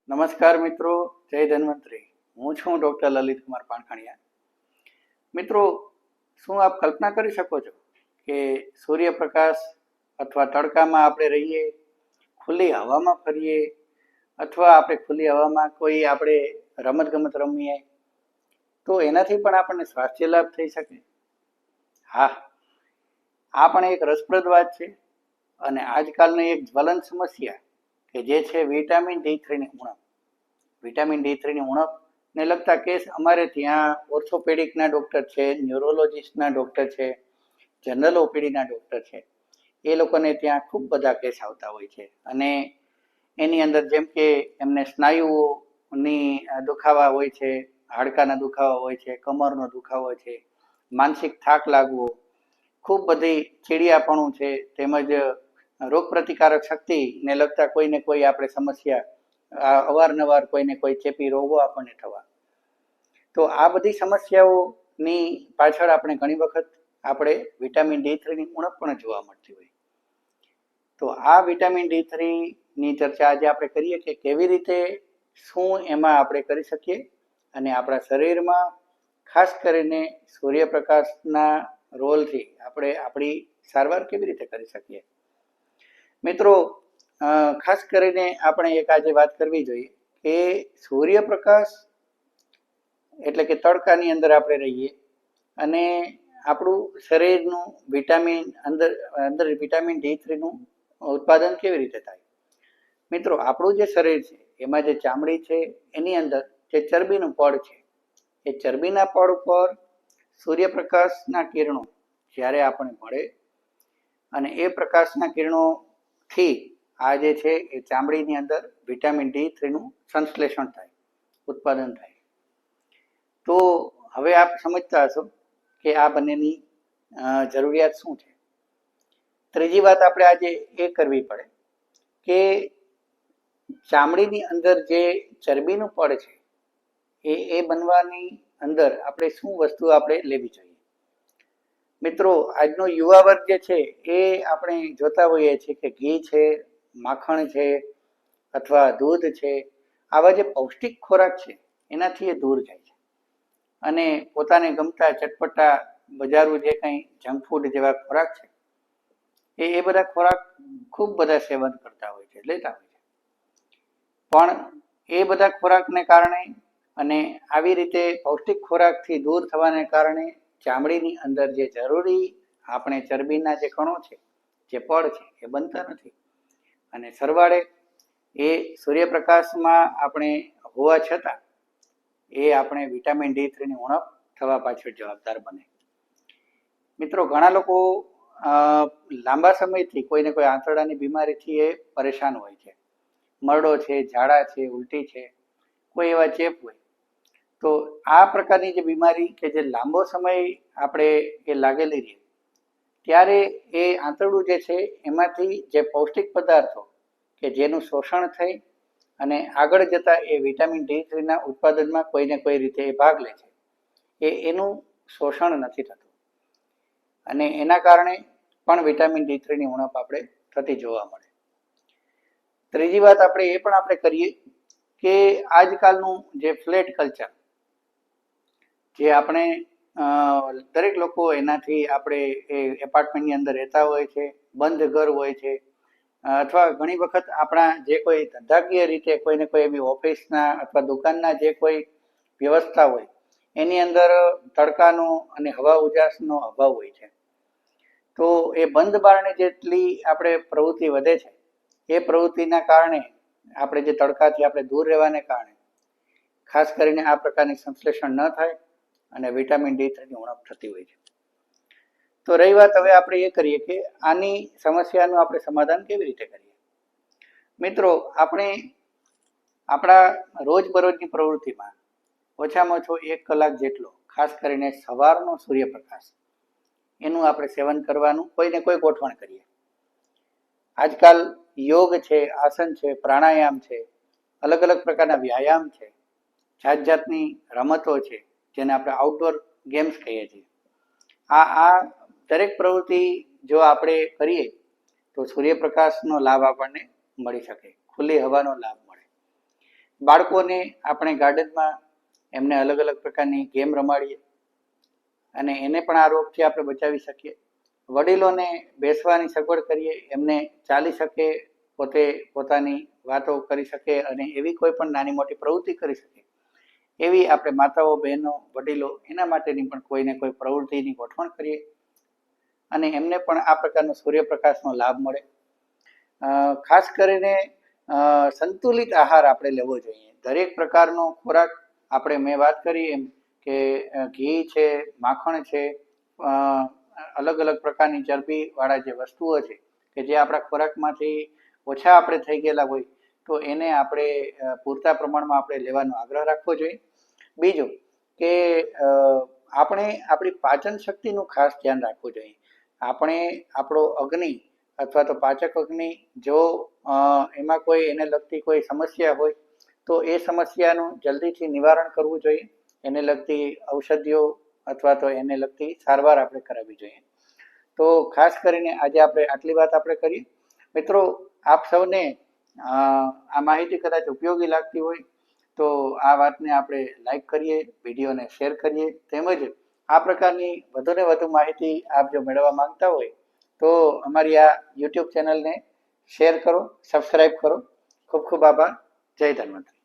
નમસ્કાર મિત્રો, જય ધન્વંતરી. હું છું ડૉક્ટર લલિત કુમાર પાણખાણીયા. મિત્રો, શું આપ કલ્પના કરી શકો છો કે સૂર્યપ્રકાશ અથવા તડકામાં આપણે રહીએ, ખુલ્લી હવામાં ફરીએ, અથવા આપણે ખુલ્લી હવામાં કોઈ આપણે રમતગમત રમીએ તો એનાથી પણ આપણને સ્વાસ્થ્ય લાભ થઈ શકે? હા, આ પણ એક રસપ્રદ વાત છે અને આજકાલની એક જ્વલંત સમસ્યા કે જે છે વિટામિન D3ની ઉણપ. વિટામિન D3ની ઉણપને લગતા કેસ અમારે ત્યાં ઓર્થોપેડિકના ડૉક્ટર છે, ન્યુરોલોજિસ્ટના ડૉક્ટર છે, જનરલ ઓપીડીના ડૉક્ટર છે, એ લોકોને ત્યાં ખૂબ બધા કેસ આવતા હોય છે. અને એની અંદર જેમ કે એમને સ્નાયુઓની દુખાવા હોય છે, હાડકાના દુખાવા હોય છે, કમરનો દુખાવો છે, માનસિક થાક લાગવો, ખૂબ બધી ચીડિયાપણું છે, તેમજ રોગ પ્રતિકારક શક્તિને લગતા કોઈને કોઈ આપણે સમસ્યા, અવારનવાર કોઈને કોઈ ચેપી રોગો આપણને થવા. તો આ બધી સમસ્યાઓની પાછળ આપણે ઘણી વખત આપણે વિટામિન D3ની ઉણપ પણ જોવા મળતી હોય. તો આ વિટામિન D3ની ચર્ચા આજે આપણે કરીએ કે કેવી રીતે, શું એમાં આપણે કરી શકીએ અને આપણા શરીરમાં ખાસ કરીને સૂર્યપ્રકાશના રોલથી આપણે આપણી સારવાર કેવી રીતે કરી શકીએ. મિત્રો, ખાસ કરીને આપણે એક આજે વાત કરવી જોઈએ કે સૂર્યપ્રકાશ એટલે કે તડકાની અંદર આપણે રહીએ અને આપણું શરીરનું અંદર વિટામિન D3નું ઉત્પાદન કેવી રીતે થાય. મિત્રો, આપણું જે શરીર છે એમાં જે ચામડી છે એની અંદર જે ચરબીનું પડ છે, એ ચરબીના પડ ઉપર સૂર્યપ્રકાશના કિરણો જ્યારે આપણને મળે અને એ પ્રકાશના કિરણોથી આ જે છે એ ચામડીની અંદર વિટામિન D3નું સંશ્લેષણ થાય, ઉત્પાદન થાય. તો હવે આપ સમજતા હશો કે આ બંનેની જરૂરિયાત શું છે. ત્રીજી વાત આપણે આજે એ કરવી પડે કે ચામડીની અંદર જે ચરબીનું પડ છે એ બનવાની અંદર આપણે શું વસ્તુ આપણે લેવી જોઈએ. મિત્રો, આજનો યુવા વર્ગ જે છે એ આપણે જોતા હોઈએ છીએ કે ઘી છે, માખણ છે અથવા દૂધ છે, આવા જે પૌષ્ટિક ખોરાક છે એનાથી એ દૂર જાય છે અને પોતાને ગમતા ચટપટા બજારું જે કંઈ જંક ફૂડ જેવા ખોરાક છે એ બધા ખોરાક ખૂબ બધા સેવન કરતા હોય છે, લેતા હોય છે. પણ એ બધા ખોરાકને કારણે અને આવી રીતે પૌષ્ટિક ખોરાકથી દૂર થવાને કારણે ચામડીની અંદર જે જરૂરી આપણે ચરબીના જે કણો છે, જે પડ છે, એ બનતા નથી. અને સરવાળે એ સૂર્યપ્રકાશમાં આપણે હોવા છતાં એ આપણે વિટામિન D3ની ઉણપ થવા પાછળ જવાબદાર બને. મિત્રો, ઘણા લોકો લાંબા સમયથી કોઈને કોઈ આંતરડાની બીમારીથી એ પરેશાન હોય છે. મરડો છે, ઝાડા છે, ઉલટી છે, કોઈ એવા ચેપ હોય તો આ પ્રકારની જે બીમારી કે જે લાંબો સમય આપણે એ લાગેલી રહે ત્યારે એ આંતરડું જે છે એમાંથી જે પૌષ્ટિક પદાર્થો કે જેનું શોષણ થઈ અને આગળ જતા એ વિટામિન D3ના ઉત્પાદનમાં કોઈને કોઈ રીતે એ ભાગ લે છે, એનું શોષણ નથી થતું અને એના કારણે પણ વિટામિન D3ની ઉણપ આપણે થતી જોવા મળે. ત્રીજી વાત આપણે એ પણ આપણે કરીએ કે આજકાલનું જે ફ્લેટ કલ્ચર, જે આપણે દરેક લોકો એનાથી આપણે એ એપાર્ટમેન્ટની અંદર રહેતા હોય છે, બંધ ઘર હોય છે, અથવા ઘણી વખત આપણા જે કોઈ ધંધાકીય રીતે કોઈને કોઈ એવી ઓફિસના અથવા દુકાનના જે કોઈ વ્યવસ્થા હોય એની અંદર તડકાનો અને હવા ઉજાસનો અભાવ હોય છે. તો એ બંધ બારણે જેટલી આપણે પ્રવૃત્તિ વધે છે એ પ્રવૃત્તિના કારણે આપણે જે તડકાથી આપણે દૂર રહેવાને કારણે ખાસ કરીને આ પ્રકારની સંશ્લેષણ ન થાય અને વિટામિન D3ની ઉણપ થતી હોય છે. તો રહી વાત હવે આપણે એ કરીએ કે આની સમસ્યાનું આપણે સમાધાન કેવી રીતે કરીએ. મિત્રો, આપણે આપણા રોજબરોજની પ્રવૃત્તિમાં ઓછામાં ઓછો 1 કલાક જેટલો ખાસ કરીને સવારનો સૂર્યપ્રકાશ એનું આપણે સેવન કરવાનું કોઈને કોઈ ગોઠવણ કરીએ. આજકાલ યોગ છે, આસન છે, પ્રાણાયામ છે, અલગ અલગ પ્રકારના વ્યાયામ છે, જાત જાતની રમતો છે જેને આપણે આઉટડોર ગેમ્સ કહીએ છીએ. આ દરેક પ્રવૃત્તિ જો આપણે કરીએ તો સૂર્યપ્રકાશનો લાભ આપણને મળી શકે, ખુલ્લી હવાનો લાભ મળે. બાળકોને આપણે ગાર્ડનમાં એમને અલગ અલગ પ્રકારની ગેમ રમાડીએ અને એને પણ આ રોગથી આપણે બચાવી શકીએ. વડીલોને બેસવાની સગવડ કરીએ, એમને ચાલી શકે, પોતે પોતાની વાતો કરી શકે અને એવી કોઈ પણ નાની મોટી પ્રવૃત્તિ કરી શકે એવી આપણે માતાઓ, બહેનો, વડીલો એના માટેની પણ કોઈને કોઈ પ્રવૃત્તિની ગોઠવણ કરીએ અને એમને પણ આ પ્રકારનો સૂર્યપ્રકાશનો લાભ મળે. ખાસ કરીને સંતુલિત આહાર આપણે લેવો જોઈએ. દરેક પ્રકારનો ખોરાક આપણે, મેં વાત કરી એમ કે ઘી છે, માખણ છે, અલગ અલગ પ્રકારની ચરબીવાળા જે વસ્તુઓ છે કે જે આપણા ખોરાકમાંથી ઓછા આપણે થઈ ગયેલા હોય તો એને આપણે પૂરતા પ્રમાણમાં આપણે લેવાનો આગ્રહ રાખવો જોઈએ. બીજું કે આપણે આપણી પાચન શક્તિનું ખાસ ધ્યાન રાખવું જોઈએ. આપણે આપણો અગ્નિ અથવા તો પાચક અગ્નિ જો એમાં કોઈ એને લગતી કોઈ સમસ્યા હોય તો એ સમસ્યાનું જલ્દીથી નિવારણ કરવું જોઈએ. એને લગતી ઔષધિઓ અથવા તો એને લગતી સારવાર આપણે કરાવવી જોઈએ. તો ખાસ કરીને આજે આપણે આટલી વાત આપણે કરીએ. મિત્રો, આપ સૌને આ માહિતી કદાચ ઉપયોગી લાગતી હોય તો આ વાતને આપણે લાઈક કરીએ, વિડીયોને શેર કરીએ, તેમજ આ પ્રકારની વધુને વધુ માહિતી આપ જો મેળવવા માંગતા હોય તો અમારી આ યુટ્યુબ ચેનલને શેર કરો, સબસ્ક્રાઈબ કરો. ખૂબ ખૂબ આભાર. જય ધન્વંતરી.